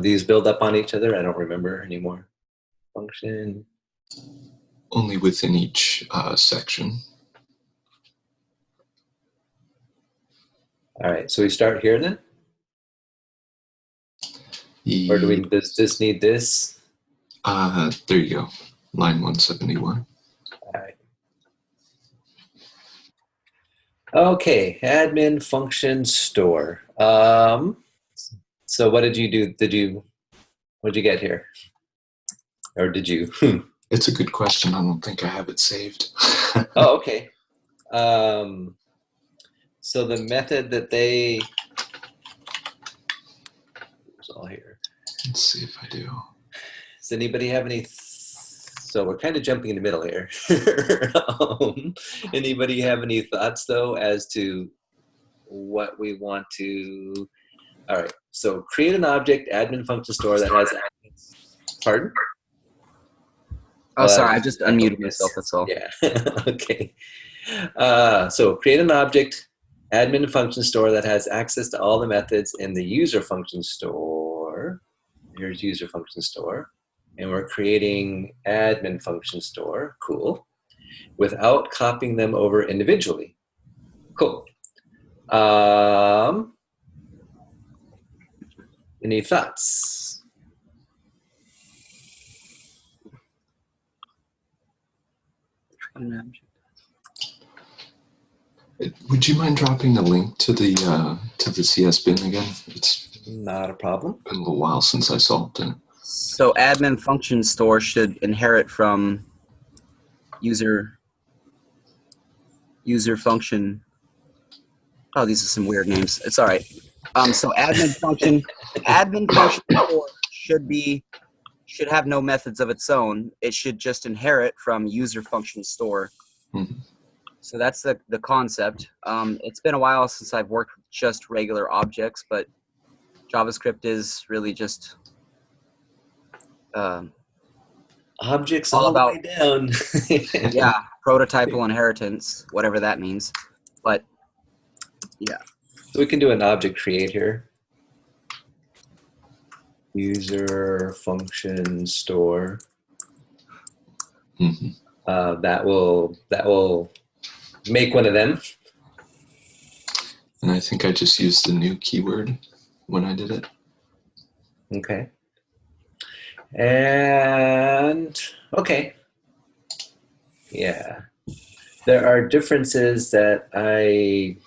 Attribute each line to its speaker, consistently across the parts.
Speaker 1: These build up on each other? I don't remember anymore. Function.
Speaker 2: Only within each section.
Speaker 1: All right, so we start here then? Or does this need this?
Speaker 2: There you go. Line 171.
Speaker 1: All right. Okay, admin function store. So what did you do? What'd you get here? Or did you?
Speaker 2: It's a good question. I don't think I have it saved.
Speaker 1: Oh, okay. So the method that it's all here.
Speaker 2: Let's see if I do.
Speaker 1: Does anybody have any? So we're kind of jumping in the middle here. Anybody have any thoughts though as to what we want to? All right. So create an object admin function store that has. Pardon?
Speaker 3: Oh, sorry, I just unmuted myself, that's all.
Speaker 1: Yeah, okay. So create an object, admin function store that has access to all the methods in the user function store. Here's user function store. And we're creating admin function store, cool, without copying them over individually. Cool. Any thoughts?
Speaker 2: Would you mind dropping the link to the CS bin again? It's
Speaker 1: not a problem.
Speaker 2: Been a little while since I solved it.
Speaker 3: So admin function store should inherit from user function. Oh, these are some weird names. It's all right. So admin function store should have no methods of its own. It should just inherit from user function store.
Speaker 2: Mm-hmm.
Speaker 3: So that's the concept. It's been a while since I've worked with just regular objects, but JavaScript is really just
Speaker 1: objects all the way down.
Speaker 3: Yeah, prototypal inheritance, whatever that means. But yeah.
Speaker 1: So we can do an object create here. User function store.
Speaker 2: Mm-hmm.
Speaker 1: That will make one of them.
Speaker 2: And I think I just used the new keyword when I did it.
Speaker 1: Okay. And okay. Yeah. There are differences that I'm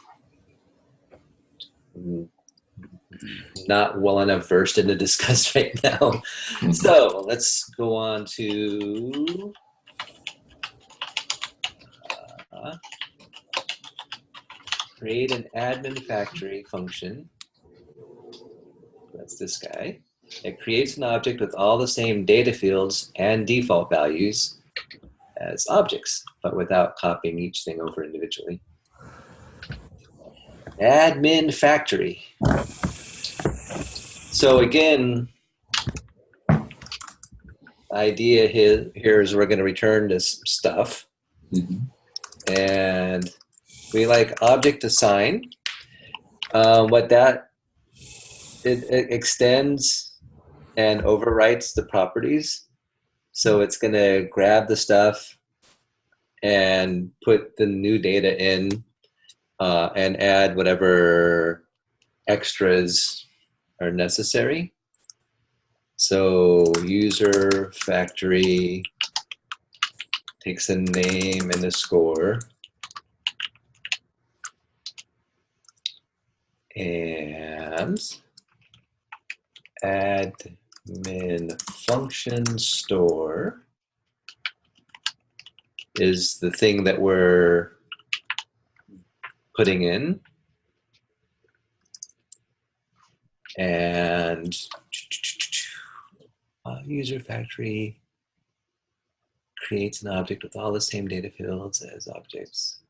Speaker 1: not well enough versed in to discuss right now. Mm-hmm. So let's go on to create an admin factory function. That's this guy. It creates an object with all the same data fields and default values as objects, but without copying each thing over individually. Admin factory. So again, the idea here is we're going to return this stuff.
Speaker 2: Mm-hmm.
Speaker 1: And we like object assign. What that it extends and overwrites the properties. So it's going to grab the stuff and put the new data in and add whatever extras are necessary. So user factory takes a name and a score. And admin function store is the thing that we're putting in. And user factory creates an object with all the same data fields as objects.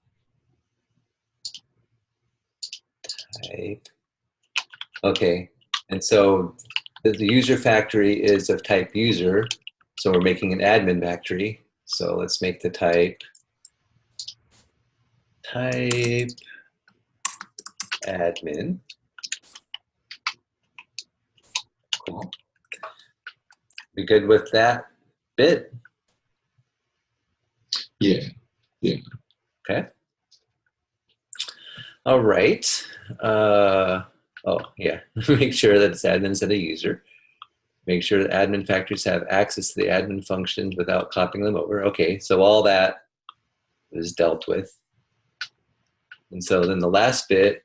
Speaker 1: Type. Okay, and so the user factory is of type user, so we're making an admin factory. So let's make the type admin, Cool. We good with that bit?
Speaker 2: Yeah. Yeah.
Speaker 1: Okay. All right. Oh, yeah. Make sure that it's admin instead of user. Make sure that admin factories have access to the admin functions without copying them over. Okay, so all that is dealt with. And so then the last bit,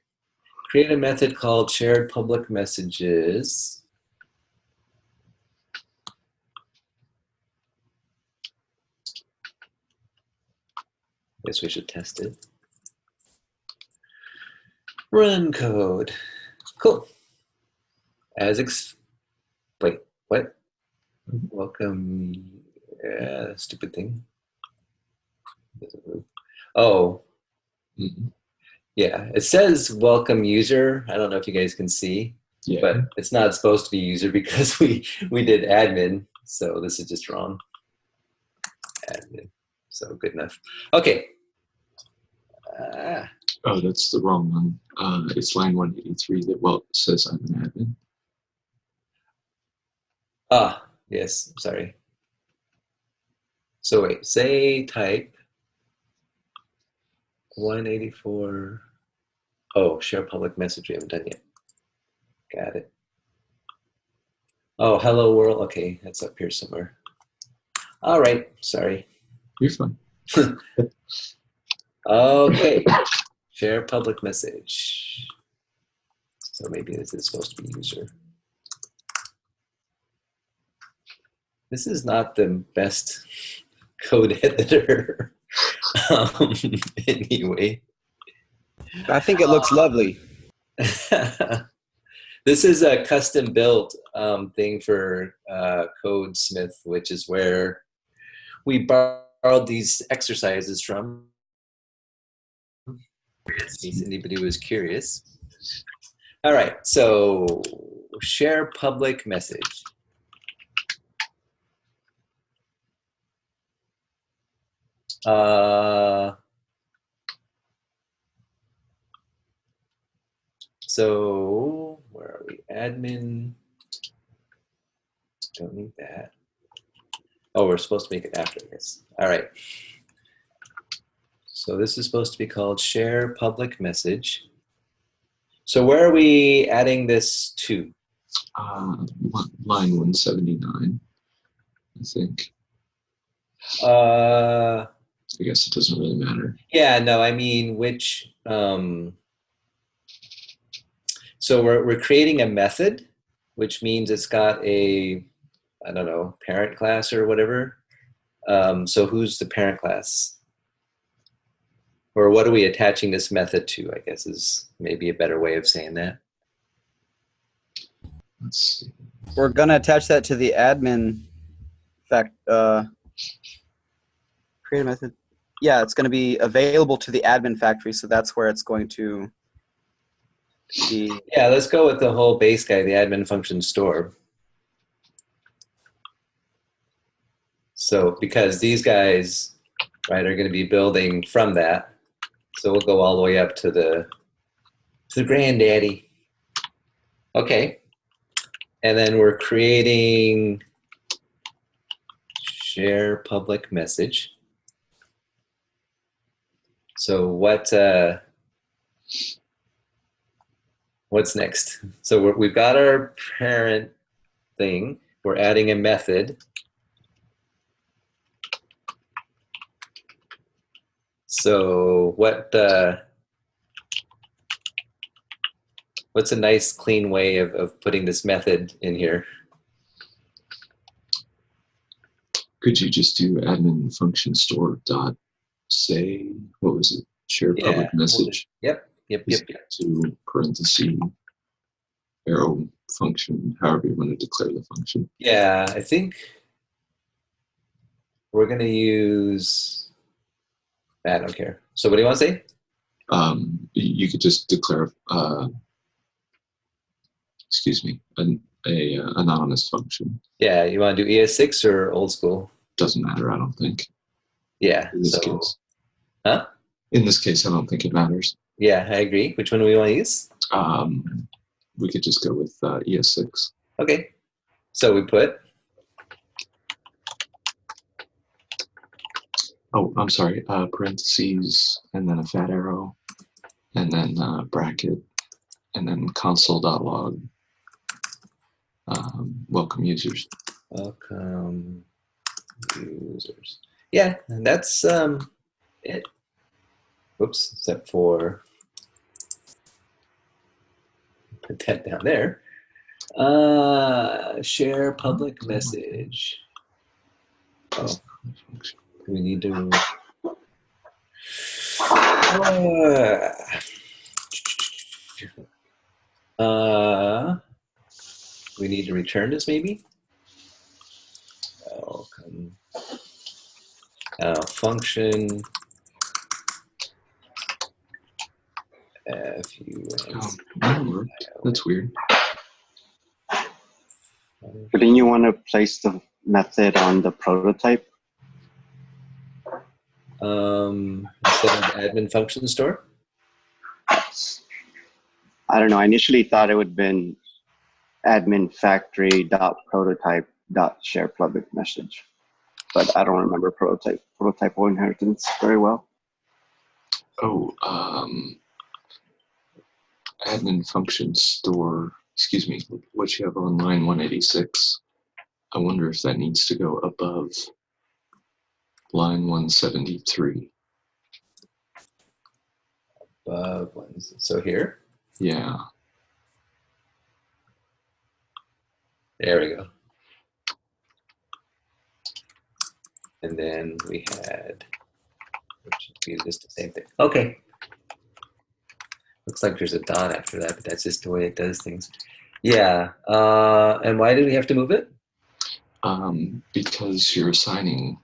Speaker 1: create a method called shared public messages. Guess we should test it. Run code. Cool. Wait, what? Welcome. Yeah, stupid thing. Doesn't move. Oh.
Speaker 2: Mm-hmm.
Speaker 1: Yeah, it says welcome user. I don't know if you guys can see,
Speaker 2: Yeah.
Speaker 1: but it's not supposed to be user because we did admin. So this is just wrong. Admin. So good enough. Okay.
Speaker 2: Oh, that's the wrong one. It's line 183 that says I'm an admin.
Speaker 1: Yes, sorry. So wait, say type 184. Oh, share public message we haven't done yet. Got it. Oh, hello world. Okay, that's up here somewhere. All right, sorry.
Speaker 2: You're fine.
Speaker 1: Okay, share public message. So maybe this is supposed to be user. This is not the best code editor anyway.
Speaker 3: I think it looks lovely.
Speaker 1: This is a custom built thing for Codesmith, which is where we borrowed these exercises from, in case anybody was curious. All right, so share public message. So where are we? Admin. Don't need that. Oh, we're supposed to make it after this. All right. So this is supposed to be called share public message. So where are we adding this to?
Speaker 2: Line 179, I think. I guess it doesn't really matter.
Speaker 1: Yeah, no, I mean which. So we're creating a method, which means it's got a, I don't know, parent class or whatever. So who's the parent class? Or what are we attaching this method to, I guess is maybe a better way of saying that.
Speaker 2: Let's see.
Speaker 3: We're going to attach that to the admin create a method. Yeah, it's going to be available to the admin factory, so that's where it's going to be.
Speaker 1: Yeah, let's go with the whole base guy, the admin function store. So because these guys, right, are going to be building from that. So we'll go all the way up to the granddaddy. Okay. And then we're creating share public message. So what's next? So we've got our parent thing. We're adding a method. So what's a nice clean way of putting this method in here?
Speaker 2: Could you just do admin function store dot say, what was it? Share public message.
Speaker 1: Yep.
Speaker 2: To parenthesis arrow function, however you want to declare the function.
Speaker 1: Yeah, I think we're going to use, I don't care. So what do you want to say?
Speaker 2: You could just declare, excuse me, an anonymous function.
Speaker 1: Yeah, you want to do ES6 or old school?
Speaker 2: Doesn't matter, I don't think.
Speaker 1: Yeah.
Speaker 2: In this case.
Speaker 1: Huh?
Speaker 2: In this case, I don't think it matters.
Speaker 1: Yeah, I agree. Which one do we want to use?
Speaker 2: We could just go with ES6.
Speaker 1: Okay. So we put,
Speaker 2: oh, I'm sorry, parentheses, and then a fat arrow, and then bracket, and then console.log, welcome users.
Speaker 1: welcome users. Yeah, and that's it. Whoops, except for, put that down there. Share public message. Oh, we need to. We need to return this maybe. Welcome. Function.
Speaker 2: That's weird.
Speaker 4: Wouldn't you want to place the method on the prototype?
Speaker 1: Instead of admin function store?
Speaker 4: I don't know. I initially thought it would have been admin factory.prototype.share public message, but I don't remember prototypal inheritance very well.
Speaker 2: Oh, admin function store, excuse me, what you have on line 186. I wonder if that needs to go above line 173.
Speaker 1: Above one. So here?
Speaker 2: Yeah.
Speaker 1: There we go. And then we had, which should be just the same thing. Okay. Looks like there's a dot after that, but that's just the way it does things. Yeah. And why did we have to move it?
Speaker 2: Because you're assigning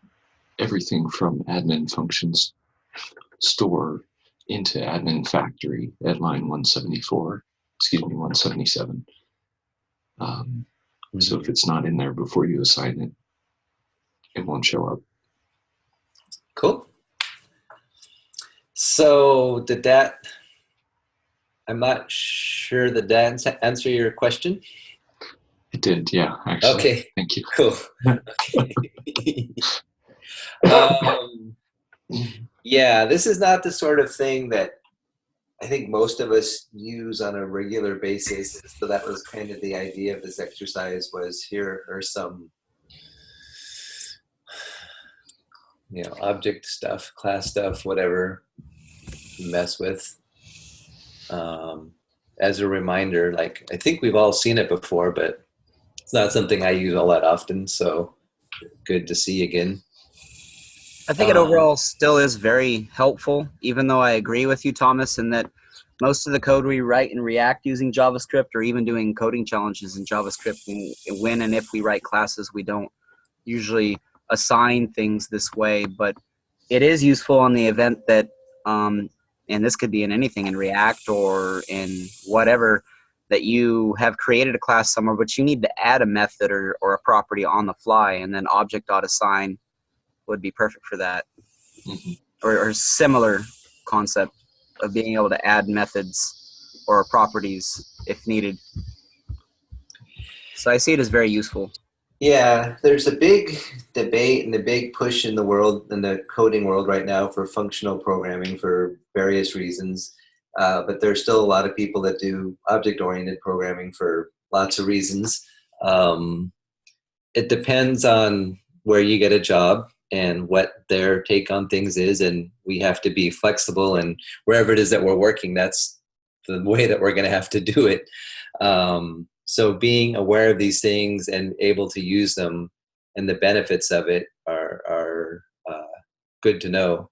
Speaker 2: everything from admin functions store into admin factory at line 174, excuse me, 177. So if it's not in there before you assign it, it won't show up.
Speaker 1: Cool. So did that, I'm not sure that that answer your question.
Speaker 2: It did, yeah, actually.
Speaker 1: Okay.
Speaker 2: Thank you.
Speaker 1: Cool. Okay. Yeah, this is not the sort of thing that I think most of us use on a regular basis. So that was kind of the idea of this exercise, was here are some, you know, object stuff, class stuff, whatever you mess with. As a reminder, like, I think we've all seen it before, but it's not something I use all that often, so good to see again.
Speaker 3: I think it overall still is very helpful, even though I agree with you, Thomas, in that most of the code we write in React using JavaScript, or even doing coding challenges in JavaScript, when and if we write classes, we don't usually assign things this way. But it is useful in the event that, and this could be in anything, in React or in whatever, that you have created a class somewhere, but you need to add a method or a property on the fly, and then object.assign would be perfect for that.
Speaker 2: Mm-hmm.
Speaker 3: or similar concept of being able to add methods or properties if needed. So I see it as very useful.
Speaker 1: Yeah, there's a big debate and a big push in the world, in the coding world right now, for functional programming for various reasons. But there's still a lot of people that do object-oriented programming for lots of reasons. It depends on where you get a job and what their take on things is, and we have to be flexible, and wherever it is that we're working, that's the way that we're going to have to do it. So being aware of these things and able to use them and the benefits of it are good to know.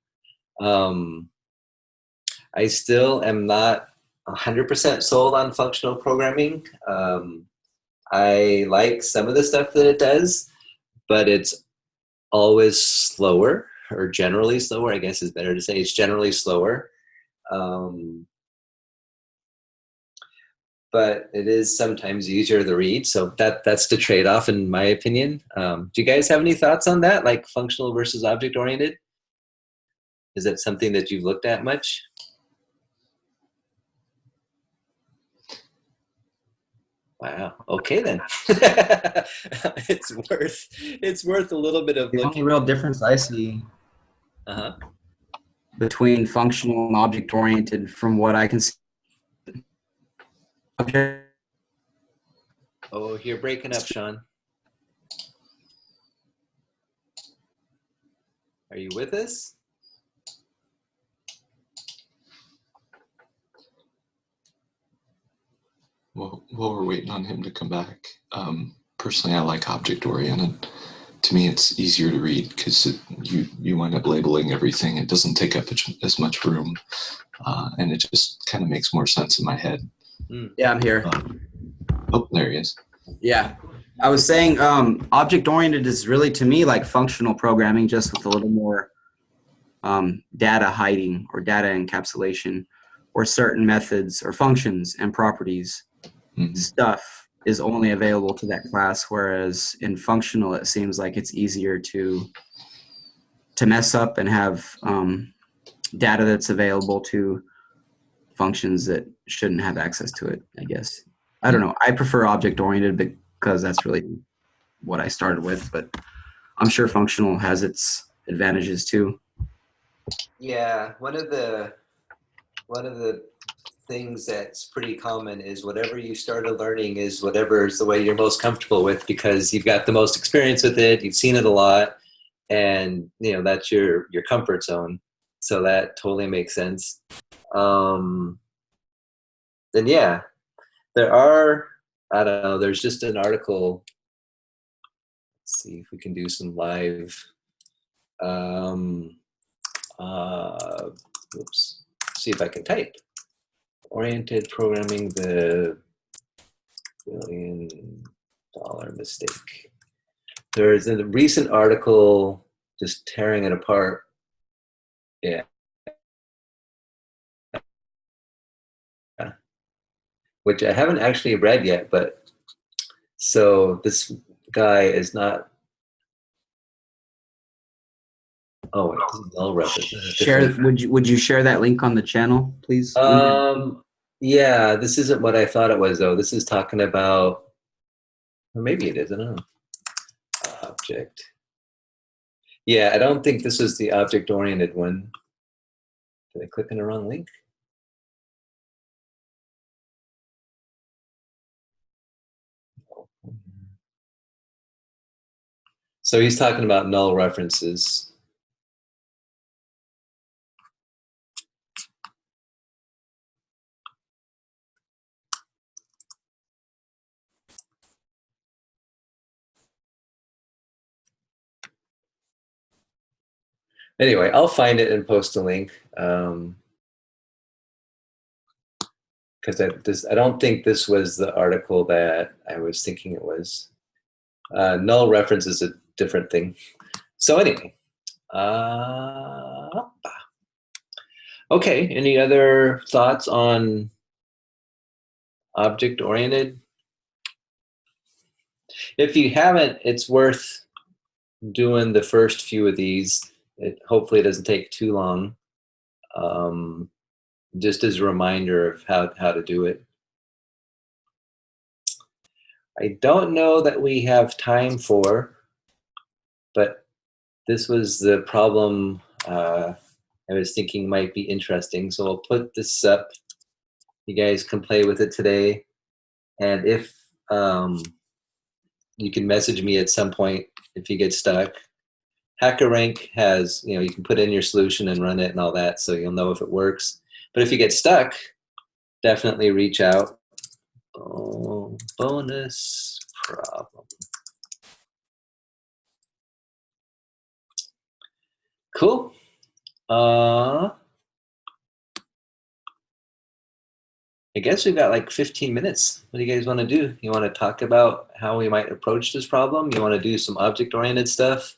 Speaker 1: I still am not 100% sold on functional programming. I like some of the stuff that it does, but it's always slower, or generally slower, I guess is better to say. It's generally slower. But it is sometimes easier to read, so that's the trade-off, in my opinion. Do you guys have any thoughts on that, like functional versus object-oriented? Is that something that you've looked at much? Wow. Okay then. It's worth a little bit of
Speaker 3: The only
Speaker 1: looking.
Speaker 3: real difference I see
Speaker 1: Uh-huh.
Speaker 3: between functional and object-oriented, from what I can see, object
Speaker 1: Oh, you're breaking up, Sean. Are you with us?
Speaker 2: Well, while we're waiting on him to come back, personally, I like object-oriented. To me, it's easier to read because you wind up labeling everything. It doesn't take up as much room, and it just kind of makes more sense in my head.
Speaker 3: Yeah, I'm here.
Speaker 2: Oh, there he is.
Speaker 3: Yeah. I was saying object-oriented is really, to me, like functional programming, just with a little more data hiding or data encapsulation, or certain methods or functions and properties. Stuff is only available to that class, whereas in functional, it seems like it's easier to mess up and have data that's available to functions that shouldn't have access to it, I guess. I don't know. I prefer object-oriented because that's really what I started with, but I'm sure functional has its advantages too.
Speaker 1: Yeah, one of the things that's pretty common is whatever you started learning is whatever is the way you're most comfortable with, because you've got the most experience with it, you've seen it a lot, and that's your comfort zone. So that totally makes sense. Then yeah, there are, I don't know, there's just an article. Let's see if we can do some live. Oops. See if I can type. Oriented programming, the $1 billion mistake. There's a recent article just tearing it apart. Yeah. Which I haven't actually read yet, but so this guy is not. Oh, wait, this is null reference. This is
Speaker 3: Share.
Speaker 1: different.
Speaker 3: Would you share that link on the channel, please?
Speaker 1: Yeah, this isn't what I thought it was though. This is talking about, or maybe it is, I don't know. Object. Yeah, I don't think this was the object-oriented one. Did I click on the wrong link? So he's talking about null references. Anyway, I'll find it and post a link. Because I don't think this was the article that I was thinking it was. Null reference is a different thing. So anyway, okay. Any other thoughts on object-oriented? If you haven't, it's worth doing the first few of these. Hopefully it doesn't take too long. Just as a reminder of how to do it. I don't know that we have time for, but this was the problem I was thinking might be interesting. So I'll put this up. You guys can play with it today. And if you can message me at some point if you get stuck. HackerRank has, you can put in your solution and run it and all that, so you'll know if it works. But if you get stuck, definitely reach out. Oh, bonus problem. Cool. I guess we've got like 15 minutes. What do you guys want to do? You want to talk about how we might approach this problem? You want to do some object-oriented stuff?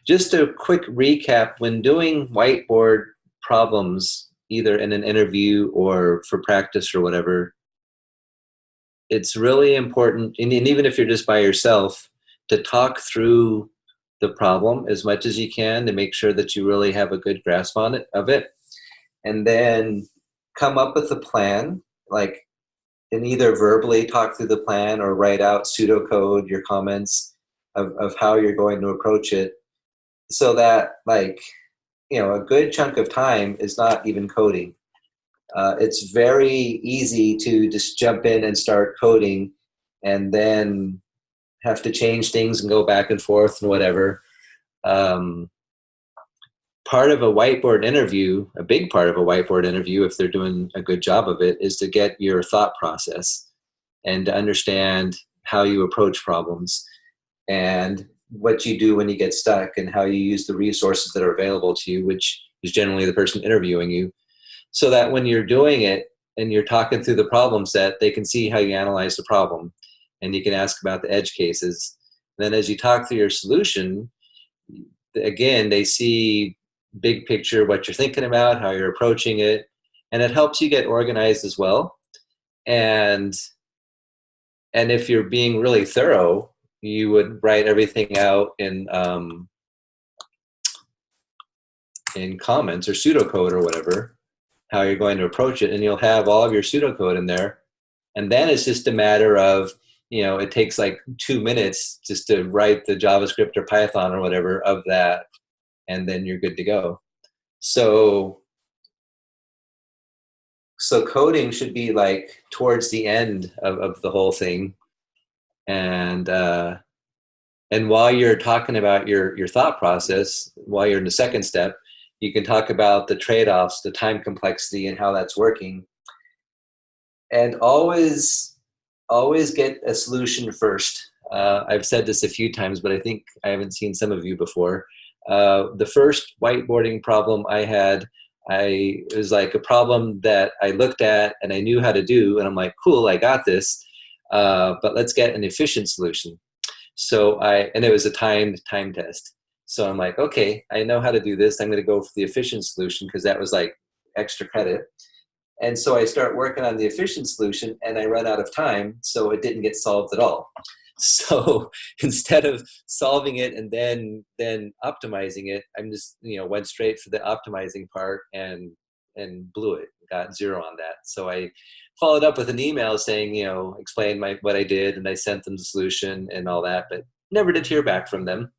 Speaker 1: Just a quick recap, when doing whiteboard problems, either in an interview or for practice or whatever, it's really important, and even if you're just by yourself, to talk through the problem as much as you can to make sure that you really have a good grasp of it, and then come up with a plan like, and either verbally talk through the plan or write out pseudocode your comments of how you're going to approach it, so that, like, a good chunk of time is not even coding. It's very easy to just jump in and start coding and then have to change things and go back and forth and whatever. Part of a whiteboard interview, a big part of a whiteboard interview, if they're doing a good job of it, is to get your thought process and to understand how you approach problems and what you do when you get stuck and how you use the resources that are available to you, which is generally the person interviewing you, so that when you're doing it and you're talking through the problem set, they can see how you analyze the problem, and you can ask about the edge cases. And then as you talk through your solution, again, they see big picture, what you're thinking about, how you're approaching it, and it helps you get organized as well. And if you're being really thorough, you would write everything out in comments or pseudocode or whatever, how you're going to approach it, and you'll have all of your pseudocode in there. And then it's just a matter of, it takes like 2 minutes just to write the JavaScript or Python or whatever of that, and then you're good to go. So coding should be like towards the end of the whole thing. And while you're talking about your thought process, while you're in the second step, you can talk about the trade-offs, the time complexity, and how that's working. And always get a solution first. I've said this a few times, but I think I haven't seen some of you before. The first whiteboarding problem I had, it was like a problem that I looked at and I knew how to do, and I'm like, cool, I got this, but let's get an efficient solution. And it was a timed time test. So I'm like, okay, I know how to do this. I'm going to go for the efficient solution because that was like extra credit. And so I start working on the efficient solution and I run out of time, so it didn't get solved at all. So instead of solving it and then optimizing it, I'm just, went straight for the optimizing part and blew it, got 0 on that. So I followed up with an email saying, explain what I did, and I sent them the solution and all that, but never did hear back from them.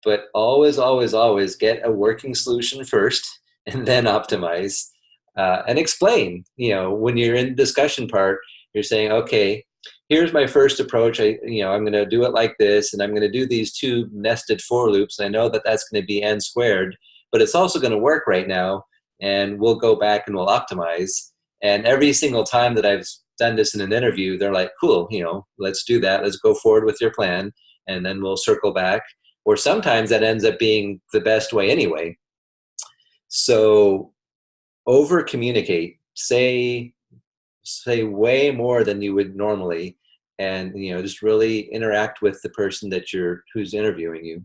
Speaker 1: But always, always, always get a working solution first and then optimize, and explain. When you're in the discussion part, you're saying, okay, here's my first approach. I'm going to do it like this, and I'm going to do these 2 nested for loops. And I know that that's going to be n squared, but it's also going to work right now. And we'll go back and we'll optimize. And every single time that I've done this in an interview, they're like, cool, let's do that. Let's go forward with your plan. And then we'll circle back. Or sometimes that ends up being the best way anyway. So over communicate, say way more than you would normally, and just really interact with the person who's interviewing you.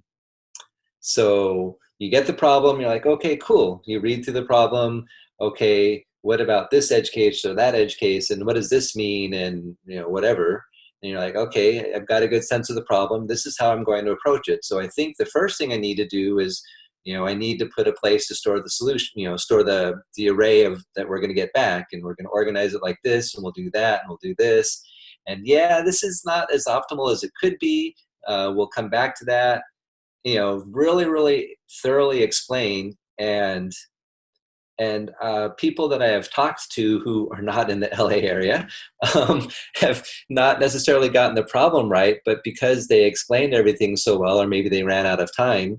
Speaker 1: So you get the problem, you're like, okay, cool. You read through the problem. Okay, what about this edge case or that edge case, and what does this mean, and whatever. And you're like, okay, I've got a good sense of the problem. This is how I'm going to approach it. So I think the first thing I need to do is, I need to put a place to store the solution, store the array that we're going to get back, and we're going to organize it like this, and we'll do that, and we'll do this. And yeah, this is not as optimal as it could be. We'll come back to that. Really, really thoroughly explain. And people that I have talked to who are not in the LA area have not necessarily gotten the problem right, but because they explained everything so well, or maybe they ran out of time,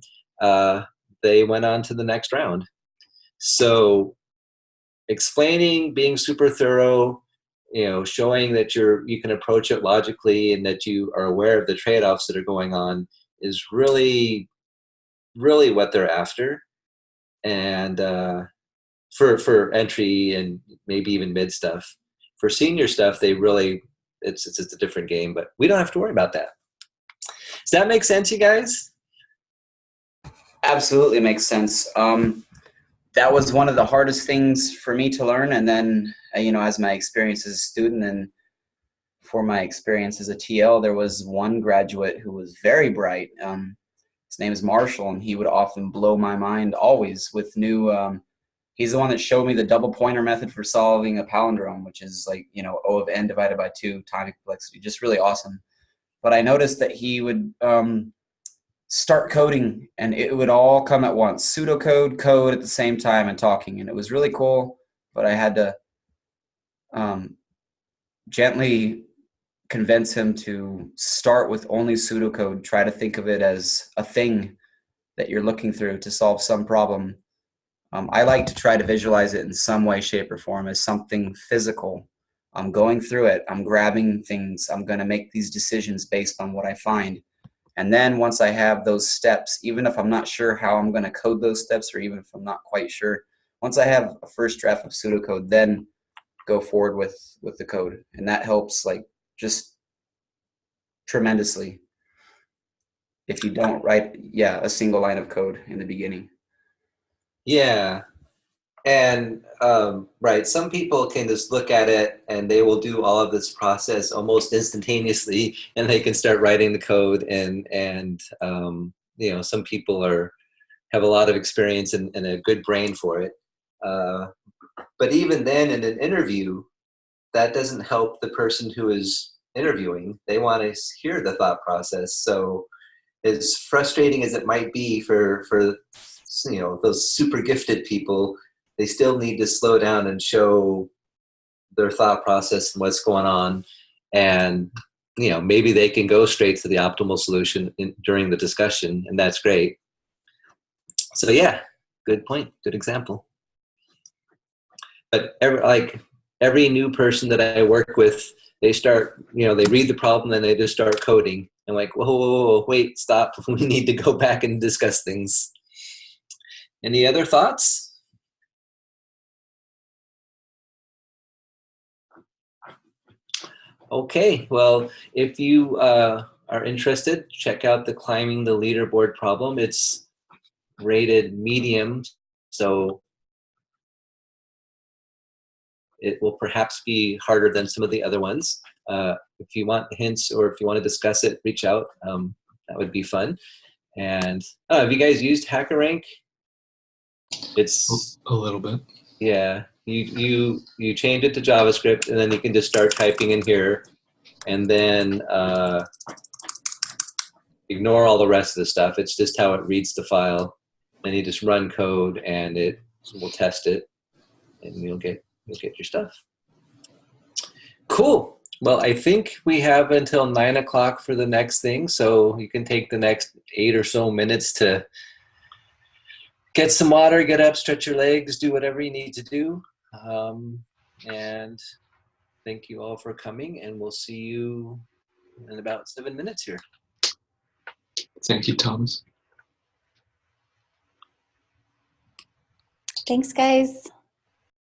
Speaker 1: they went on to the next round. So explaining, being super thorough, showing that you can approach it logically and that you are aware of the trade-offs that are going on is really, really what they're after. And for entry and maybe even mid stuff. For senior stuff, it's a different game, but we don't have to worry about that. Does that make sense, you guys?
Speaker 3: Absolutely makes sense. That was one of the hardest things for me to learn. And then, as my experience as a student and for my experience as a TL, there was one graduate who was very bright. His name is Marshall, and he would often blow my mind always with new He's the one that showed me the double pointer method for solving a palindrome, which is like, you know, O of n divided by 2 time complexity. Just really awesome. But I noticed that he would start coding and it would all come at once. Pseudocode, code at the same time and talking. And it was really cool, but I had to gently convince him to start with only pseudocode. Try to think of it as a thing that you're looking through to solve some problem. I like to try to visualize it in some way, shape, or form as something physical. I'm going through it. I'm grabbing things. I'm going to make these decisions based on what I find. And then once I have those steps, even if I'm not sure how I'm going to code those steps, or even if I'm not quite sure, once I have a first draft of pseudocode, then go forward with the code. And that helps like just tremendously if you don't write, a single line of code in the beginning.
Speaker 1: Yeah. And right, some people can just look at it and they will do all of this process almost instantaneously, and they can start writing the code. And you know, some people have a lot of experience and a good brain for it. But even then, in an interview, that doesn't help the person who is interviewing. They want to hear the thought process. So, as frustrating as it might be for you know, those super gifted people, they still need to slow down and show their thought process and what's going on. And, you know, maybe they can go straight to the optimal solution during the discussion, and that's great. So yeah, good point, good example. But every new person that I work with, they start, you know, they read the problem and they just start coding. I'm like, whoa, wait, stop. We need to go back and discuss things. Any other thoughts? Okay, well, if you are interested, check out the Climbing the Leaderboard problem. It's rated medium, so it will perhaps be harder than some of the other ones. If you want hints or if you want to discuss it, reach out. That would be fun. And have you guys used HackerRank? It's
Speaker 2: a little bit.
Speaker 1: Yeah, you change it to JavaScript, and then you can just start typing in here, and then ignore all the rest of the stuff. It's just how it reads the file. Then you just run code, and it will test it, and you'll get your stuff. Cool. Well, I think we have until 9 o'clock for the next thing, so you can take the next 8 or so minutes to get some water, get up, stretch your legs, do whatever you need to do. And thank you all for coming, and we'll see you in about 7 minutes here.
Speaker 2: Thank you, Thomas.
Speaker 5: Thanks, guys.